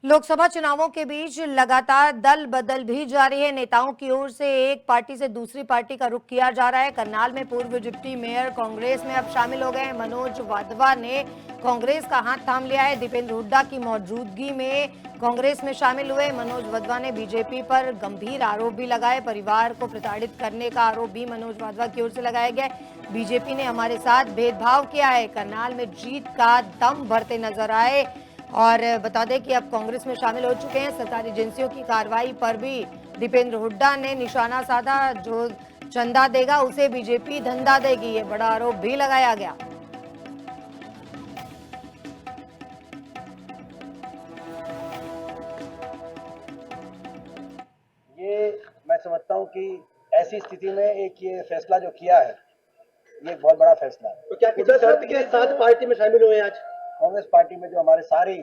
लोकसभा चुनावों के बीच लगातार दल बदल भी जारी है। नेताओं की ओर से एक पार्टी से दूसरी पार्टी का रुख किया जा रहा है। करनाल में पूर्व डिप्टी मेयर कांग्रेस में अब शामिल हो गए हैं। मनोज वाधवा ने कांग्रेस का हाथ थाम लिया है। दीपेंद्र हुड्डा की मौजूदगी में कांग्रेस में शामिल हुए मनोज वाधवा ने बीजेपी पर गंभीर आरोप भी लगाए। परिवार को प्रताड़ित करने का आरोप भी मनोज वाधवा की ओर से लगाया गया। बीजेपी ने हमारे साथ भेदभाव किया है। करनाल में जीत का दम भरते नजर आए। और बता दें कि अब कांग्रेस में शामिल हो चुके हैं। सरकारी एजेंसियों की कार्रवाई पर भी दीपेंद्र हुड्डा ने निशाना साधा। जो चंदा देगा उसे बीजेपी धंधा देगी, ये बड़ा आरोप भी लगाया गया। ये मैं समझता हूँ कि ऐसी स्थिति में एक ये फैसला जो किया है, ये एक बहुत बड़ा फैसला है। तो क्या किसी शर्त के साथ पार्टी में शामिल हुए आज? कांग्रेस पार्टी में जो हमारे सारे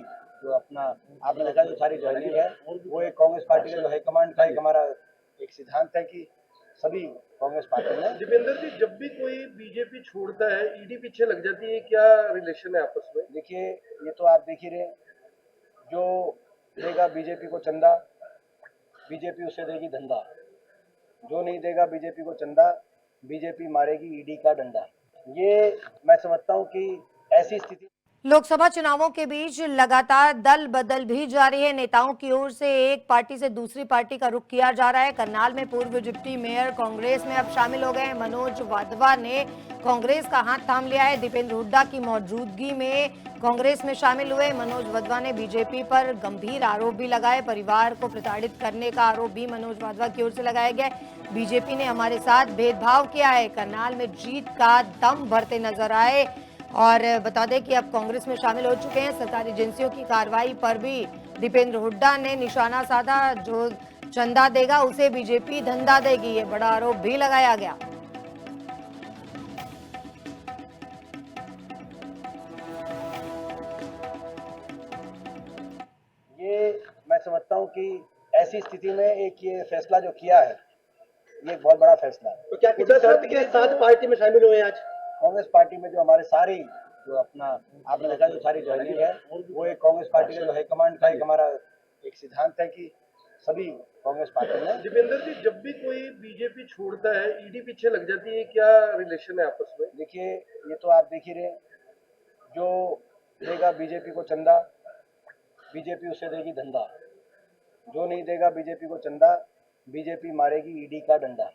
जो अपना आपने देखा जो सारी ज्वाइनिंग है, वो एक कांग्रेस पार्टी का जो हाईकमांड का एक हमारा एक सिद्धांत है कि सभी कांग्रेस पार्टी में। दीपेंद्र जी, जब भी कोई बीजेपी छोड़ता है ईडी पीछे लग जाती है, क्या रिलेशन है आपस में? देखिए, ये तो आप देख ही रहे, जो देगा बीजेपी को चंदा, बीजेपी उसे देगी धंधा। जो नहीं देगा बीजेपी को चंदा, बीजेपी मारेगी ईडी का डंडा। ये मैं समझता हूँ कि ऐसी स्थिति लोकसभा चुनावों के बीच लगातार दल बदल भी जारी है। नेताओं की ओर से एक पार्टी से दूसरी पार्टी का रुख किया जा रहा है। करनाल में पूर्व डिप्टी मेयर कांग्रेस में अब शामिल हो गए हैं। मनोज वाधवा ने कांग्रेस का हाथ थाम लिया है। दीपेंद्र हुड्डा की मौजूदगी में कांग्रेस में शामिल हुए मनोज वाधवा ने बीजेपी पर गंभीर आरोप भी लगाए। परिवार को प्रताड़ित करने का आरोप भी मनोज वाधवा की ओर से लगाया गया। बीजेपी ने हमारे साथ भेदभाव किया है। करनाल में जीत का दम भरते नजर आए। और बता दें कि अब कांग्रेस में शामिल हो चुके हैं। सरकारी एजेंसियों की कार्रवाई पर भी दीपेंद्र हुड्डा ने निशाना साधा। जो चंदा देगा उसे बीजेपी धंधा देगी, ये बड़ा आरोप भी लगाया गया। ये मैं समझता हूँ कि ऐसी स्थिति में एक ये फैसला जो किया है, ये एक बहुत बड़ा फैसला है। तो क्या किसी शर्त के साथ पार्टी में शामिल हुए आज? कांग्रेस पार्टी में जो हमारे सारे जो अपना आपने देखा जो सारी ज्वाइनिंग है, वो एक कांग्रेस पार्टी का जो हाईकमांड का एक हमारा एक सिद्धांत है कि सभी कांग्रेस पार्टी में। दीपेंद्र जी, जब भी कोई बीजेपी छोड़ता है ईडी पीछे लग जाती है, क्या रिलेशन है आपस में? देखिए, ये तो आप देख ही रहे, जो देगा बीजेपी को चंदा, बीजेपी उसे देगी धंधा। जो नहीं देगा बीजेपी को चंदा, बीजेपी मारेगी ईडी का डंडा।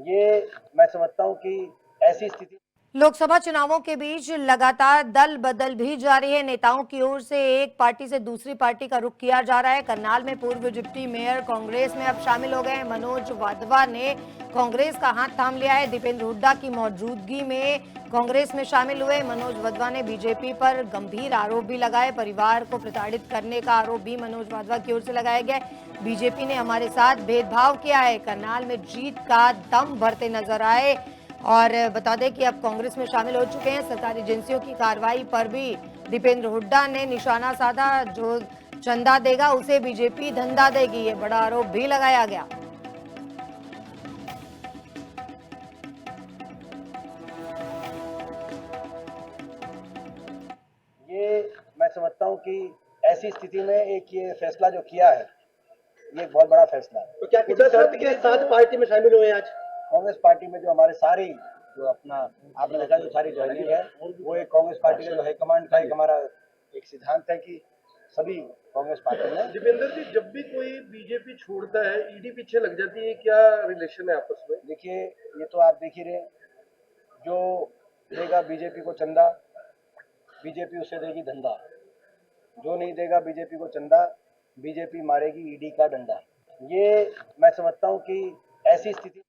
ये मैं समझता हूँ कि ऐसी स्थिति लोकसभा चुनावों के बीच लगातार दल बदल भी जारी है। नेताओं की ओर से एक पार्टी से दूसरी पार्टी का रुख किया जा रहा है। करनाल में पूर्व डिप्टी मेयर कांग्रेस में अब शामिल हो गए हैं। मनोज वाधवा ने कांग्रेस का हाथ थाम लिया है। दीपेंद्र हुड्डा की मौजूदगी में कांग्रेस में शामिल हुए मनोज वाधवा ने बीजेपी पर गंभीर आरोप भी लगाए। परिवार को प्रताड़ित करने का आरोप भी मनोज वाधवा की ओर से लगाया गया। बीजेपी ने हमारे साथ भेदभाव किया है। करनाल में जीत का दम भरते नजर आए। और बता दें कि अब कांग्रेस में शामिल हो चुके हैं। सरकारी एजेंसियों की कार्रवाई पर भी दीपेंद्र हुड्डा ने निशाना साधा। जो चंदा देगा उसे बीजेपी धंधा देगी, ये बड़ा आरोप भी लगाया गया। ये मैं समझता हूँ कि ऐसी स्थिति में एक ये फैसला जो किया है, ये एक बहुत बड़ा फैसला है। तो क्या किसी शर्त के साथ पार्टी में शामिल हुए आज? कांग्रेस पार्टी में जो हमारे सारे जो अपना आपने देखा जो सारी ज्वाइनिंग है, वो एक कांग्रेस पार्टी का जो हाईकमांड का एक हमारा एक सिद्धांत है कि सभी कांग्रेस पार्टी में। दीपेंद्र जी, जब भी कोई बीजेपी छोड़ता है ईडी पीछे लग जाती है, क्या रिलेशन है आपस में? देखिए, ये तो आप देख ही रहे, जो देगा बीजेपी को चंदा, बीजेपी उसे देगी धंधा। जो नहीं देगा बीजेपी को चंदा, बीजेपी मारेगी ईडी का डंडा। ये मैं समझता हूँ कि ऐसी स्थिति